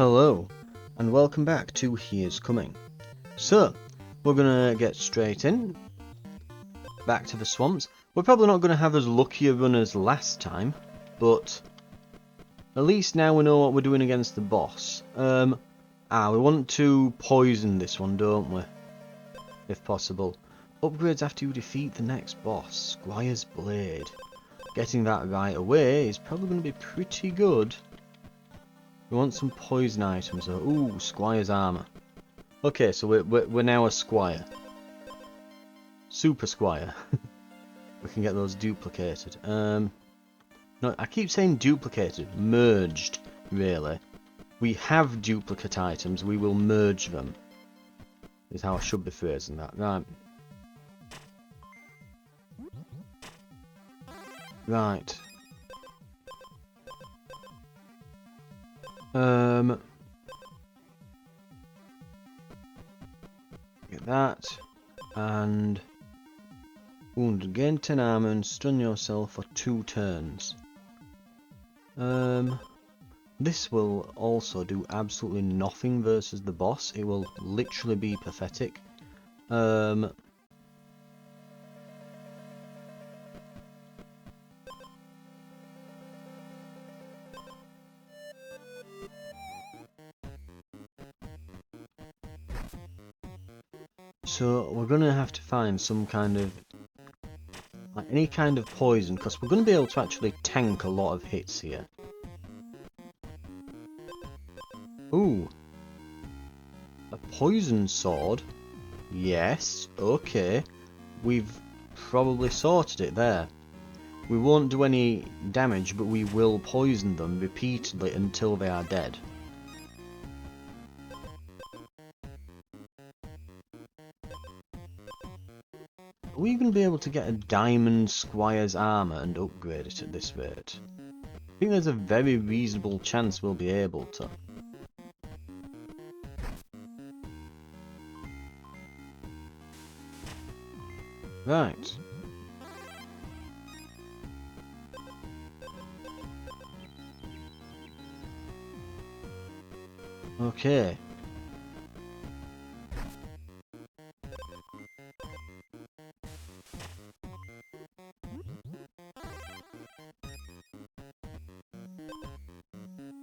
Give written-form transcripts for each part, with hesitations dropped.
Hello, and welcome back to Here's Coming. So, we're gonna get straight in, back to the swamps. We're probably not gonna have as lucky a run as last time, but at least now we know what we're doing against the boss. We want to poison this one, don't we? If possible. Upgrades after you defeat the next boss, Squire's Blade. Getting that right away is probably going to be pretty good. We want some poison items though. Ooh, Squire's Armour. Okay, so we're now a Squire. Super Squire. We can get those duplicated. No, I keep saying duplicated. Merged, really. We have duplicate items, we will merge them. Is how I should be phrasing that. Right. Right. Get that. And wound, gain 10 armor and stun yourself for 2 turns. This will also do absolutely nothing versus the boss. It will literally be pathetic. So we're gonna have to find some kind of, like, any kind of poison, because we're gonna be able to actually tank a lot of hits here. Ooh, a poison sword. Yes, okay. We've probably sorted it there. We won't do any damage, but we will poison them repeatedly until they are dead. Are we going to be able to get a diamond Squire's armour and upgrade it at this rate? I think there's a very reasonable chance we'll be able to. Right. Okay.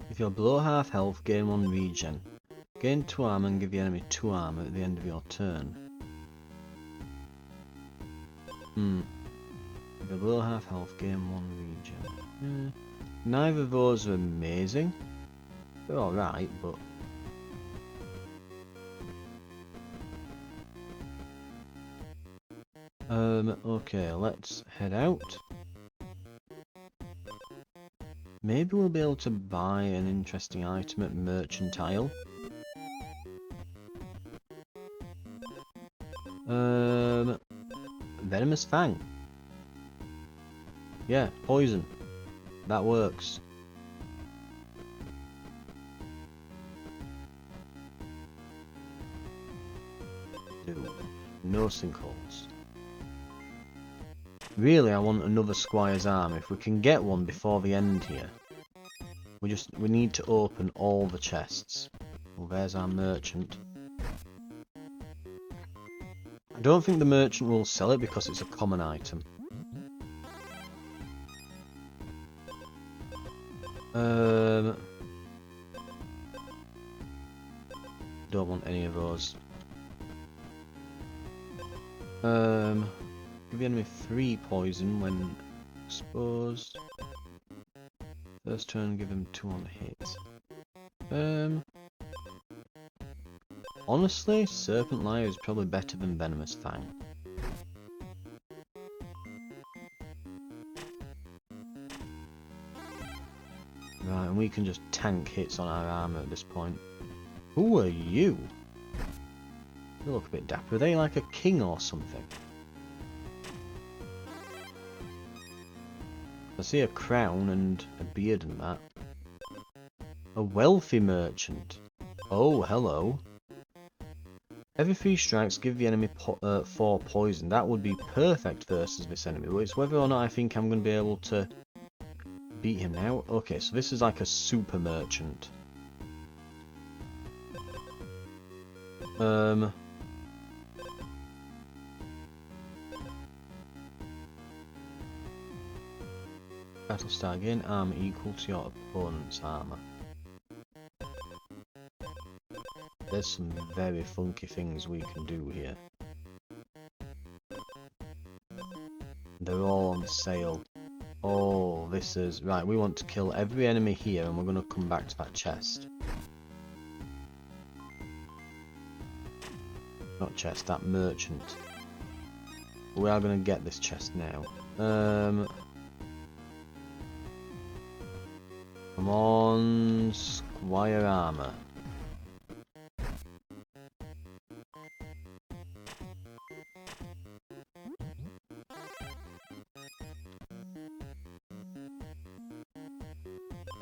If you're below half health, gain 1 regen. Gain 2 armor and give the enemy 2 armor at the end of your turn. If you're below half health, gain 1 regen. Neither of those are amazing. They're alright, but... okay, let's head out. Maybe we'll be able to buy an interesting item at Merchantile. Venomous Fang. Yeah, poison. That works. No sinkholes. Really, I want another Squire's Arm. If we can get one before the end here. We need to open all the chests. Well, there's our merchant. I don't think the merchant will sell it because it's a common item. Don't want any of those. Give the enemy 3 poison when exposed. First turn, give him 2 on hit. Honestly, Serpent Lyre is probably better than Venomous Fang. Right, and we can just tank hits on our armor at this point. Who are you? You look a bit dapper. Are they like a king or something? I see a crown and a beard and that. A wealthy merchant. Oh, hello. Every 3 strikes give the enemy 4 poison. That would be perfect versus this enemy. But it's whether or not I think I'm going to be able to beat him now. Okay, so this is like a super merchant. Battlestar, gain armor equal to your opponent's armor. There's some very funky things we can do here. They're all on sale. Oh, this is... Right, we want to kill every enemy here and we're going to come back to that chest. Not chest, that merchant. But we are going to get this chest now. Come on, Squire armor.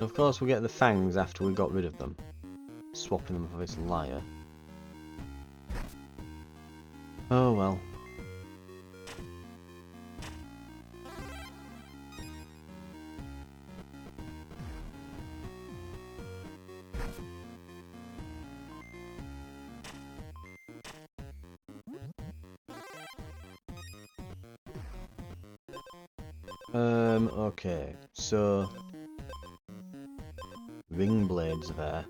Of course we'll get the fangs after we got rid of them. Swapping them for this lyre. Oh well. Okay, so ring blades there.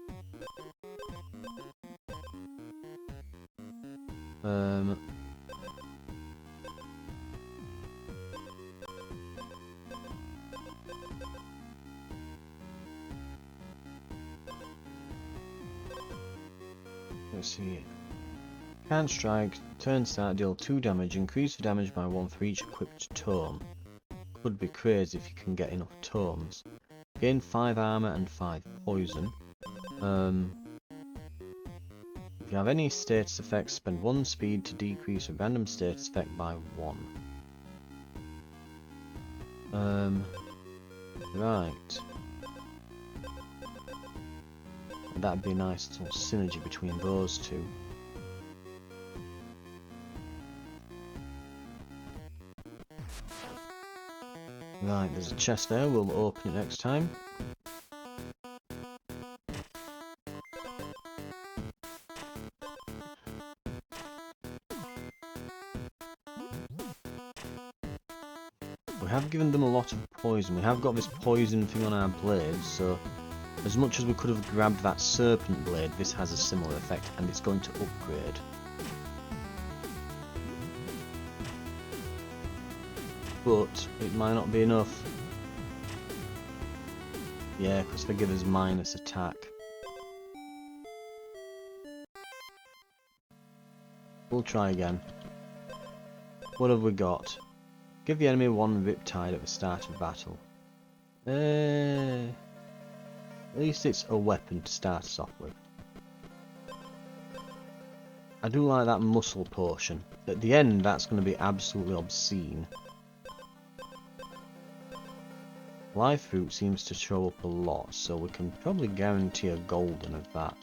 Let's see. Can't strike, turn start, deal 2 damage, increase the damage by 1 for each equipped tome. Could be crazy if you can get enough tomes. Gain 5 armor and 5 poison. If you have any status effects, spend 1 speed to decrease a random status effect by 1. Right. That'd be a nice little synergy between those two. Right, there's a chest there, we'll open it next time. We have given them a lot of poison. We have got this poison thing on our blades, so as much as we could have grabbed that serpent blade, this has a similar effect and it's going to upgrade. But it might not be enough. Yeah, because they give us minus attack. We'll try again. What have we got? Give the enemy 1 riptide at the start of battle. At least it's a weapon to start us off with. I do like that muscle potion. At the end, that's going to be absolutely obscene. Life fruit seems to show up a lot, so we can probably guarantee a golden of that.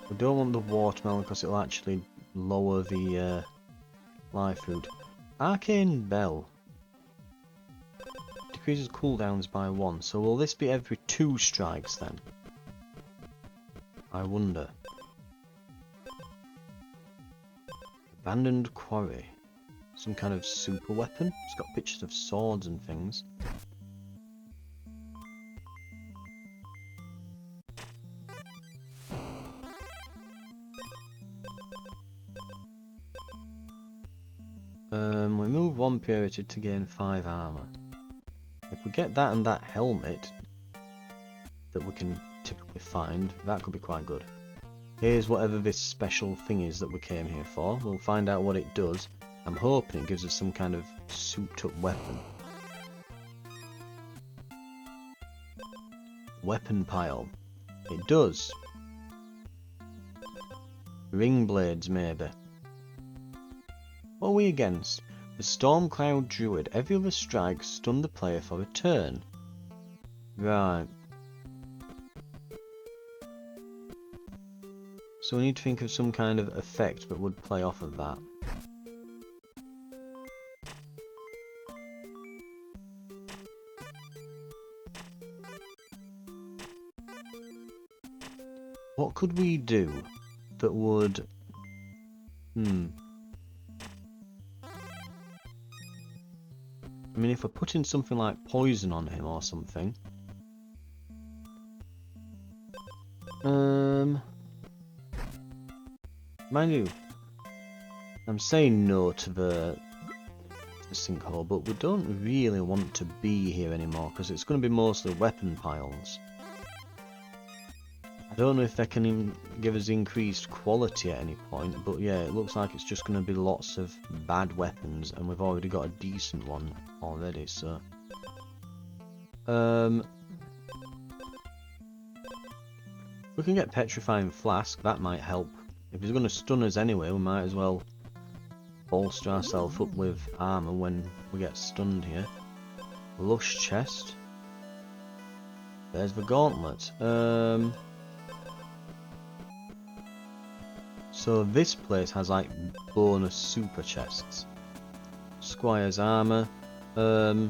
We don't want the watermelon because it'll actually lower the life fruit. Arcane Bell. Decreases cooldowns by 1, so will this be every 2 strikes then? I wonder. Abandoned quarry. Some kind of super weapon? It's got pictures of swords and things. Remove 1 purity to gain 5 armor. If we get that and that helmet that we can typically find, that could be quite good. Here's whatever this special thing is that we came here for. We'll find out what it does. I'm hoping it gives us some kind of souped up weapon. Weapon pile. It does. Ring blades, maybe. What are we against? The Stormcloud Druid. Every other strike stun the player for a turn. Right. So we need to think of some kind of effect that would play off of that. What could we do that would... I mean, if we're putting something like poison on him or something... Mind you, I'm saying no to the sinkhole, but we don't really want to be here anymore, because it's going to be mostly weapon piles. I don't know if they can give us increased quality at any point, but yeah, it looks like it's just going to be lots of bad weapons, and we've already got a decent one already, so... we can get Petrifying Flask, that might help. If he's going to stun us anyway, we might as well bolster ourselves up with armour when we get stunned here. Lush chest. There's the gauntlet. So this place has like bonus super chests. Squire's armour. Yeah,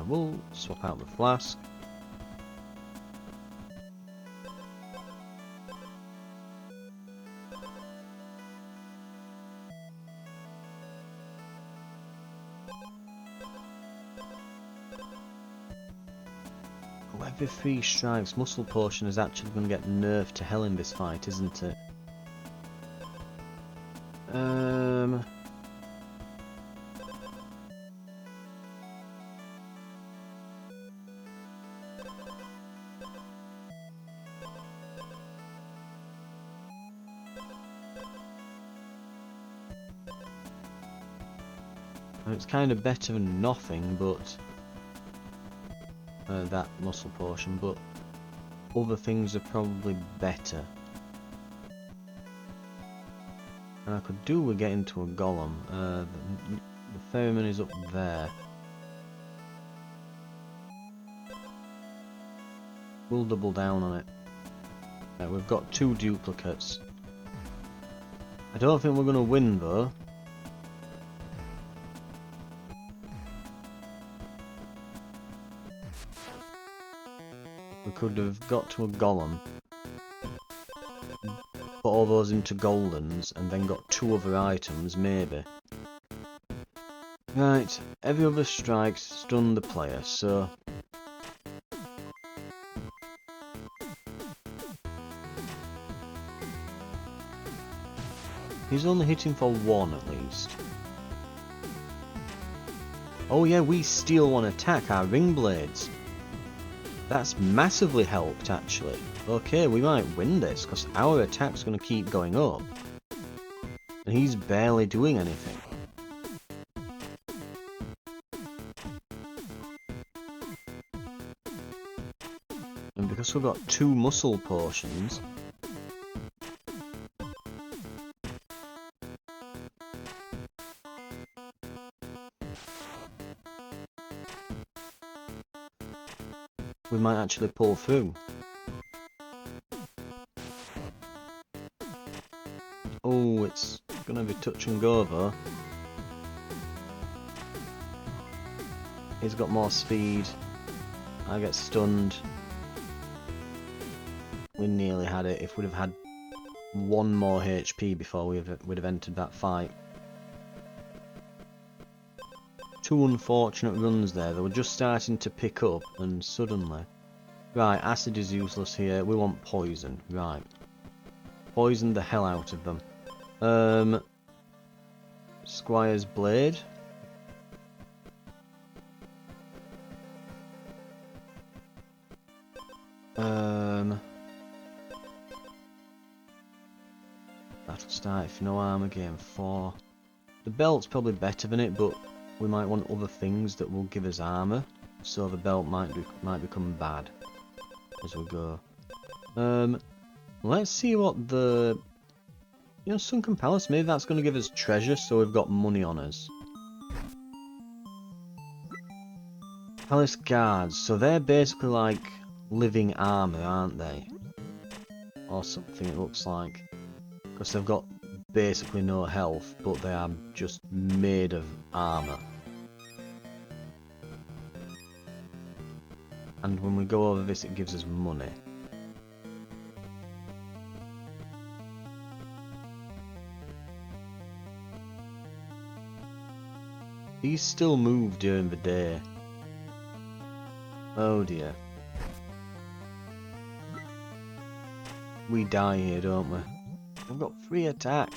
we'll swap out the flask. Every 3 strikes, muscle potion is actually going to get nerfed to hell in this fight, isn't it? It's kind of better than nothing, but... that muscle potion, but other things are probably better. And I could do with getting to a golem. The ferryman is up there. We'll double down on it. We've got 2 duplicates. I don't think we're going to win though. We could have got to a golem, put all those into goldens, and then got 2 other items, maybe. Right, every other strike stun the player, so... he's only hitting for 1 at least. Oh yeah, we steal 1 attack, our ring blades. That's massively helped, actually. Okay, we might win this, because our attack's going to keep going up. And he's barely doing anything. And because we've got 2 muscle potions... we might actually pull through. Oh, it's gonna be touch and go though. He's got more speed. I get stunned. We nearly had it. If we'd have had 1 more HP before we'd have entered that fight. 2 unfortunate runs there. They were just starting to pick up, and suddenly... Right, acid is useless here. We want poison. Right. Poison the hell out of them. Squire's blade. Battle start if no armor, game 4. The belt's probably better than it, but we might want other things that will give us armor, so the belt might become bad as we go. Let's see what the... Sunken Palace, maybe that's going to give us treasure, so we've got money on us. Palace guards, so they're basically like living armor, aren't they? Or something it looks like. Because they've got basically no health, but they are just made of armor. And when we go over this, it gives us money. These still move during the day. Oh dear. We die here, don't we? We've got 3 attack.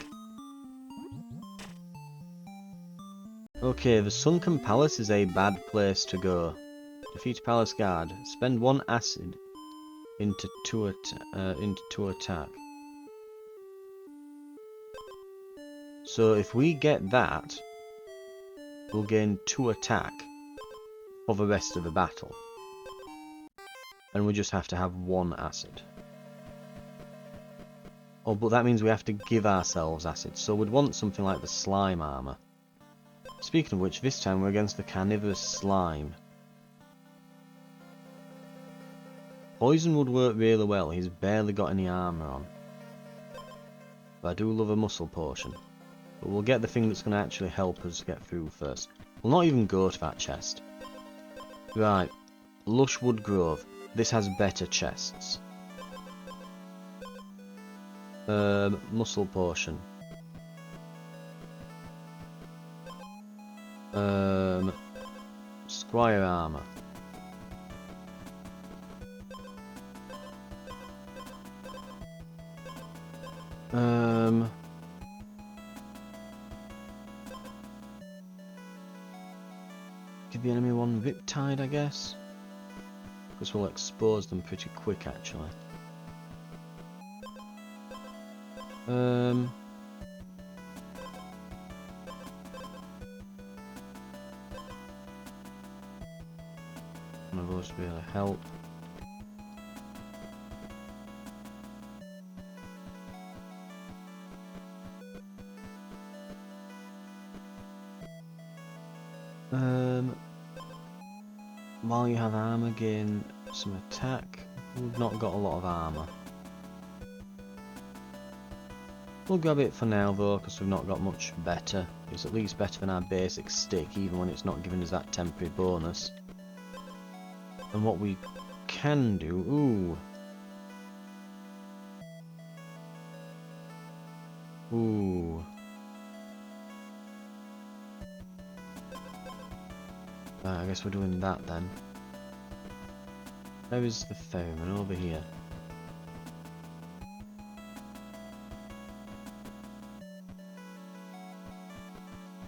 Okay, the Sunken Palace is a bad place to go. Defeat a palace guard. Spend 1 acid into 2 attack. So if we get that, we'll gain 2 attack for the rest of the battle. And we just have to have 1 acid. Oh, but that means we have to give ourselves acid, so we'd want something like the slime armor. Speaking of which, this time we're against the carnivorous slime. Poison would work really well, he's barely got any armor on. But I do love a muscle potion. But we'll get the thing that's going to actually help us get through first. We'll not even go to that chest. Right, Lushwood Grove. This has better chests. Muscle potion. Squire armor. Give the enemy 1 Riptide, I guess. Because we'll expose them pretty quick, actually. One of those would really help. While you have armor, gain some attack. We've not got a lot of armor. We'll grab it for now though, because we've not got much better. It's at least better than our basic stick, even when it's not giving us that temporary bonus. And what we can do... Ooh. Ooh. Right, I guess we're doing that then. Where is the ferryman? Over here.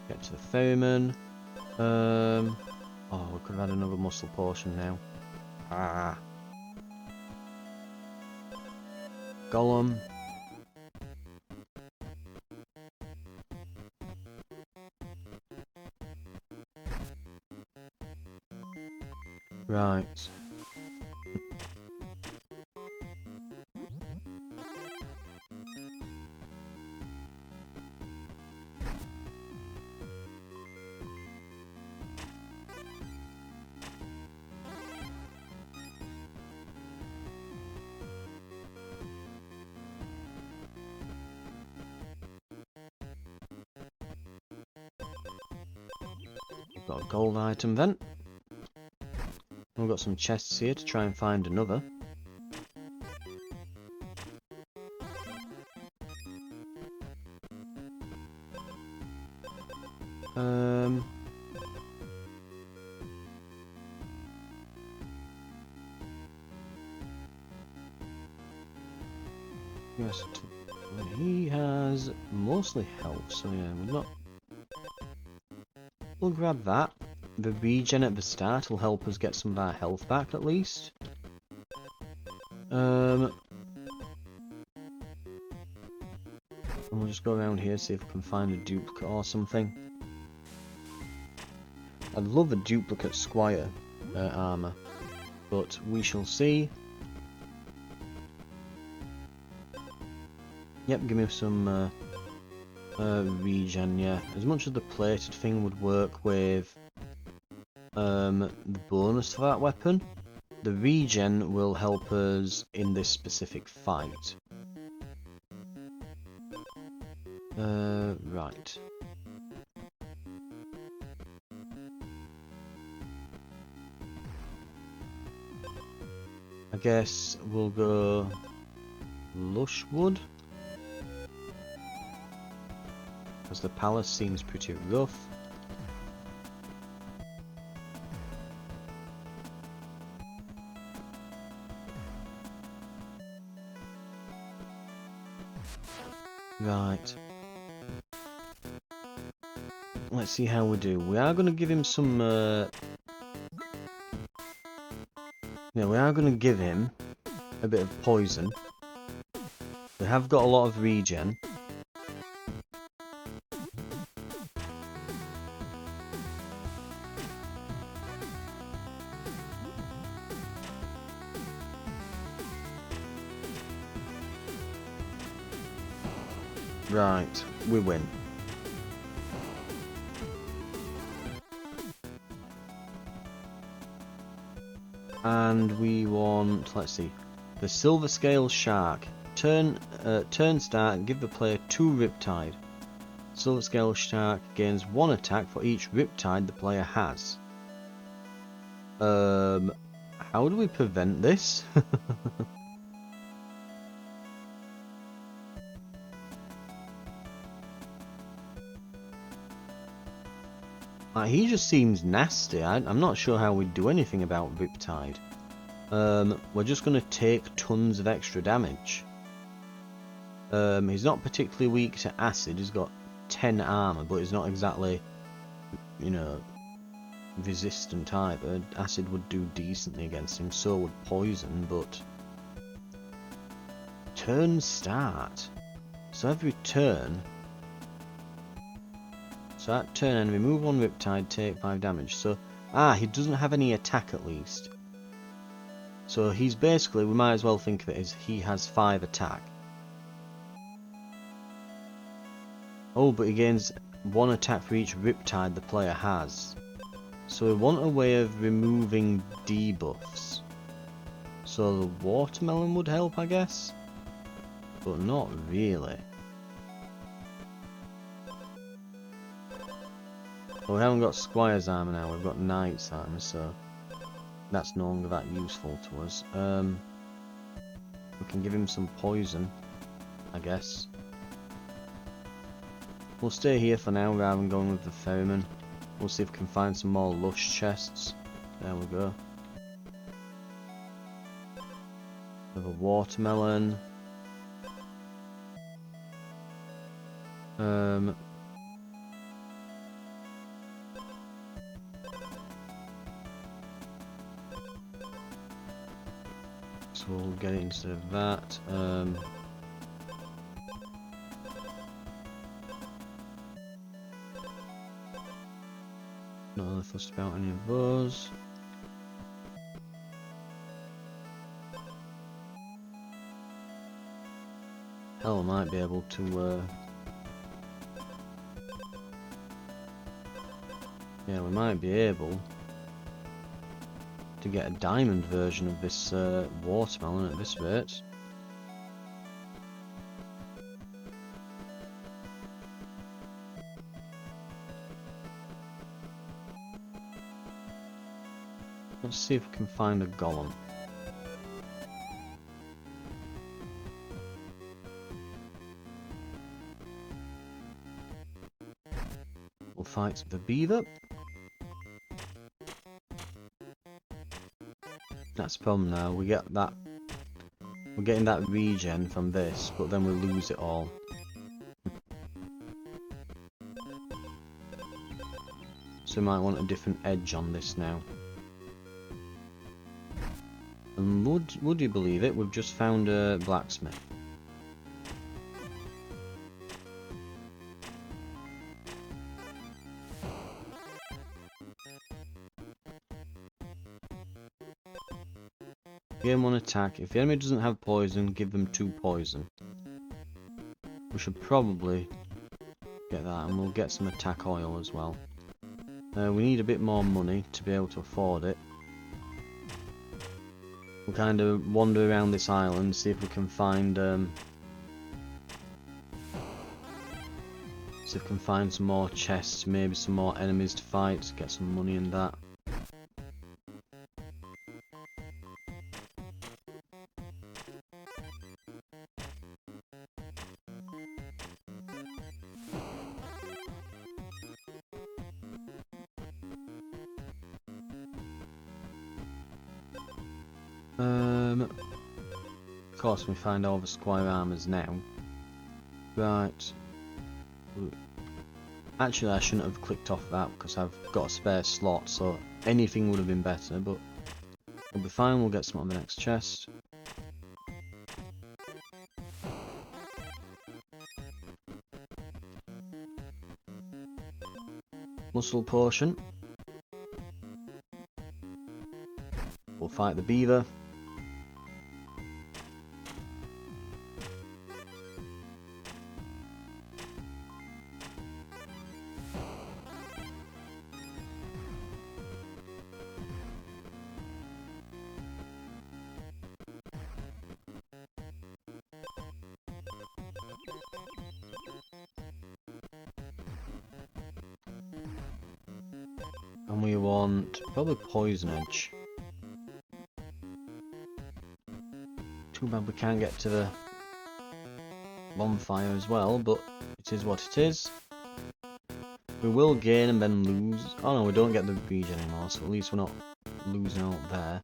Get to the ferryman. Oh, we could have had another muscle potion now. Ah. Golem. Right. Got a gold item then. We've got some chests here to try and find another. Yes, he has mostly health, so yeah, we're not. We'll grab that. The regen at the start will help us get some of our health back at least. And we'll just go around here, see if we can find a duplicate or something. I'd love a duplicate squire armor, but we shall see. Yep, give me some regen, yeah. As much as the plated thing would work with the bonus for that weapon, the regen will help us in this specific fight. Right. guess we'll go lush wood, because the palace seems pretty rough. Right. Let's see how we do. We are going to give him some... yeah, we are going to give him a bit of poison. We have got a lot of regen. Right, we win. And we want, let's see, the silver scale shark. Turn start, give the player 2 riptide. Silver scale shark gains 1 attack for each riptide the player has. How do we prevent this? He just seems nasty. I'm not sure how we'd do anything about riptide. We're just going to take tons of extra damage. He's not particularly weak to acid. He's got 10 armor, but he's not exactly, you know, resistant either. Acid would do decently against him, so would poison, but... Turn start. So every turn... So at turn end, remove 1 riptide, take 5 damage. So, he doesn't have any attack at least. So he's basically, we might as well think of it as he has 5 attack. Oh, but he gains 1 attack for each riptide the player has. So we want a way of removing debuffs. So the watermelon would help, I guess? But not really. Well, we haven't got Squire's armor now, we've got Knight's armor, so that's no longer that useful to us. We can give him some poison, I guess. We'll stay here for now rather than going with the ferryman. We'll see if we can find some more lush chests. There we go. We have a watermelon. So we'll get it instead of that. Not really fussed about any of those. Hell, I might be able to yeah, we might be able to get a diamond version of this watermelon at this rate. Let's see if we can find a golem. We'll fight the beaver. That's the problem now. We get that. We're getting that regen from this, but then we lose it all. So we might want a different edge on this now. And would you believe it? We've just found a blacksmith. Gain 1 attack. If the enemy doesn't have poison, give them 2 poison. We should probably get that, and we'll get some attack oil as well. We need a bit more money to be able to afford it. We'll kind of wander around this island, see if we can find some more chests, maybe some more enemies to fight, get some money in that. Of course, we find all the squire armors now. Right. Actually, I shouldn't have clicked off that because I've got a spare slot, so anything would have been better, but we'll be fine. We'll get some on the next chest. Muscle potion. We'll fight the beaver. And we want probably poison edge. Too bad we can't get to the bonfire as well, but it is what it is. We will gain and then lose. Oh no, we don't get the regen anymore, so at least we're not losing out there.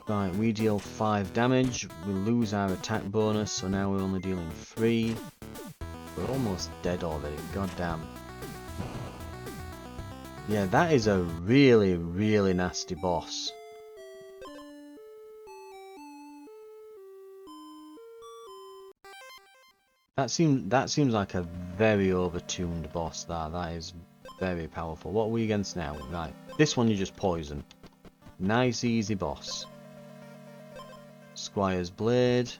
Right, we deal 5 damage. We lose our attack bonus, so now we're only dealing 3. We're almost dead already, god damn. Yeah, that is a really, really nasty boss. That seems like a very overtuned boss. That is very powerful. What are we against now? Right, this one you just poison. Nice, easy boss. Squire's blade.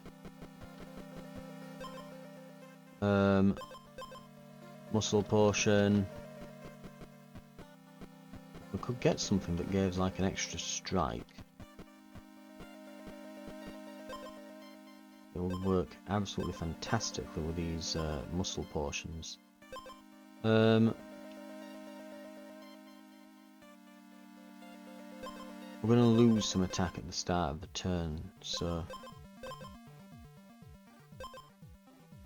Muscle potion. We could get something that gives like an extra strike. It would work absolutely fantastically with these muscle potions. We're going to lose some attack at the start of the turn, so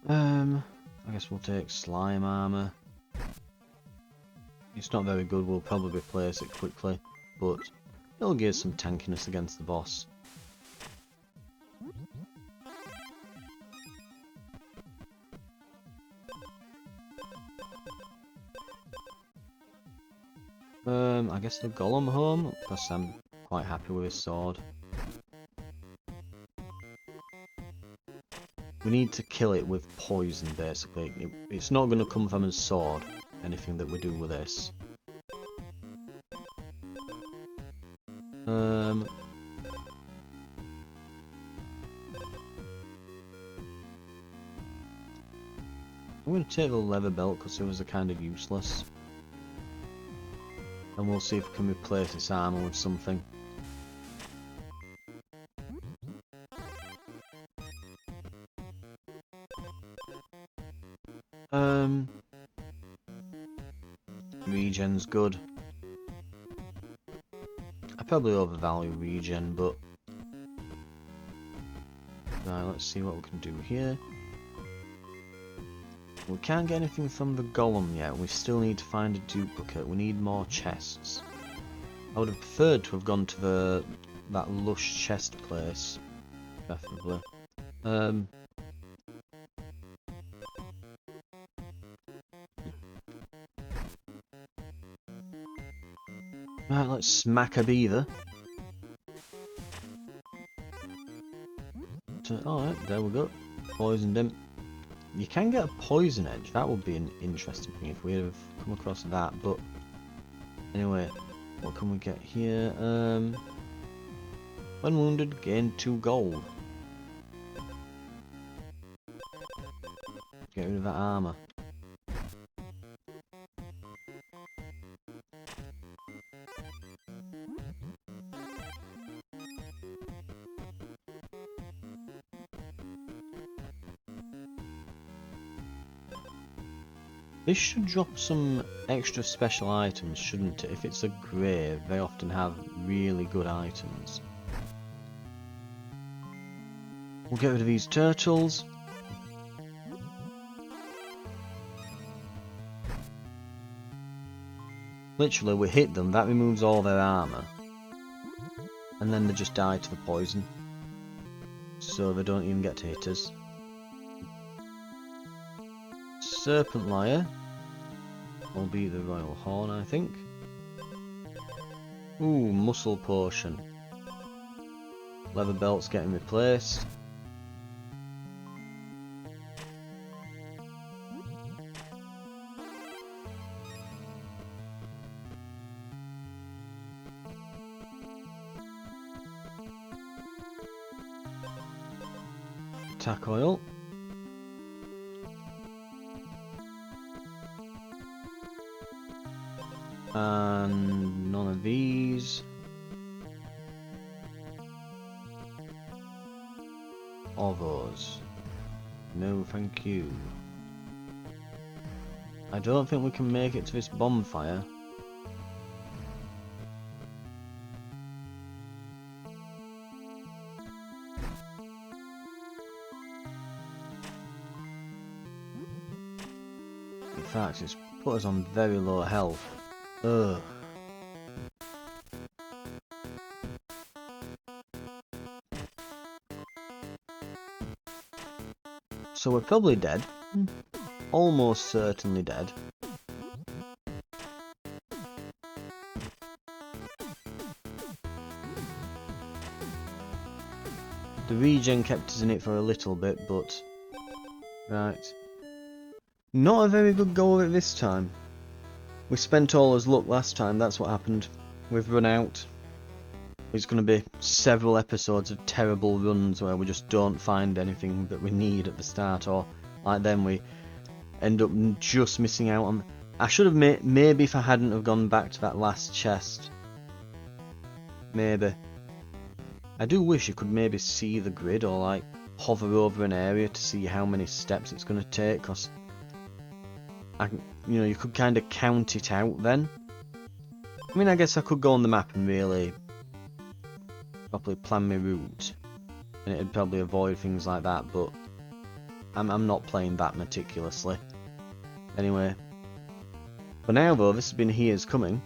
I guess we'll take slime armor. It's not very good, we'll probably replace it quickly, but it'll give some tankiness against the boss. I guess the golem home, because I'm quite happy with his sword. We need to kill it with poison, basically. It's not going to come from his sword, anything that we do with this. I'm going to take the leather belt because it was kind of useless. And we'll see if we can replace this armor with something. Regen's good. I probably overvalue regen, but right, let's see what we can do here. We can't get anything from the golem yet. We still need to find a duplicate. We need more chests. I would have preferred to have gone to that lush chest place, preferably. Right, let's smack a beaver. Alright, there we go. Poisoned him. You can get a poison edge. That would be an interesting thing if we have come across that, but anyway, what can we get here? When wounded, gain 2 gold. Get rid of that armor. This should drop some extra special items, shouldn't it? If it's a grave, they often have really good items. We'll get rid of these turtles. Literally, we hit them, that removes all their armour. and then they just die to the poison. So they don't even get to hit us. Serpent Lyre will be the Royal Horn, I think. Ooh, Muscle Potion. Leather Belt's getting replaced. Attack Oil. And none of these. Or those. No, thank you. I don't think we can make it to this bonfire. In fact, it's put us on very low health. Ugh. So we're probably dead. Almost certainly dead. The regen kept us in it for a little bit, but... Right. Not a very good go of it this time. We spent all his luck last time, that's what happened. We've run out. It's going to be several episodes of terrible runs where we just don't find anything that we need at the start, or like then we end up just missing out on... I should have maybe if I hadn't have gone back to that last chest. Maybe. I do wish you could maybe see the grid or like hover over an area to see how many steps it's going to take, because you know, you could kind of count it out then. I mean, I guess I could go on the map and really properly plan my route, and it'd probably avoid things like that, but I'm not playing that meticulously. Anyway, for now though, this has been Here's Coming.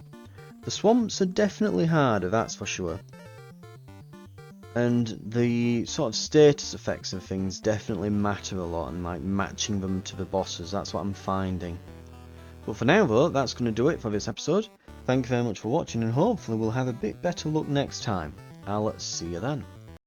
The swamps are definitely harder, that's for sure. And the sort of status effects of things definitely matter a lot, and like matching them to the bosses, that's what I'm finding. But for now though, that's going to do it for this episode. Thank you very much for watching, and hopefully we'll have a bit better luck next time. I'll see you then.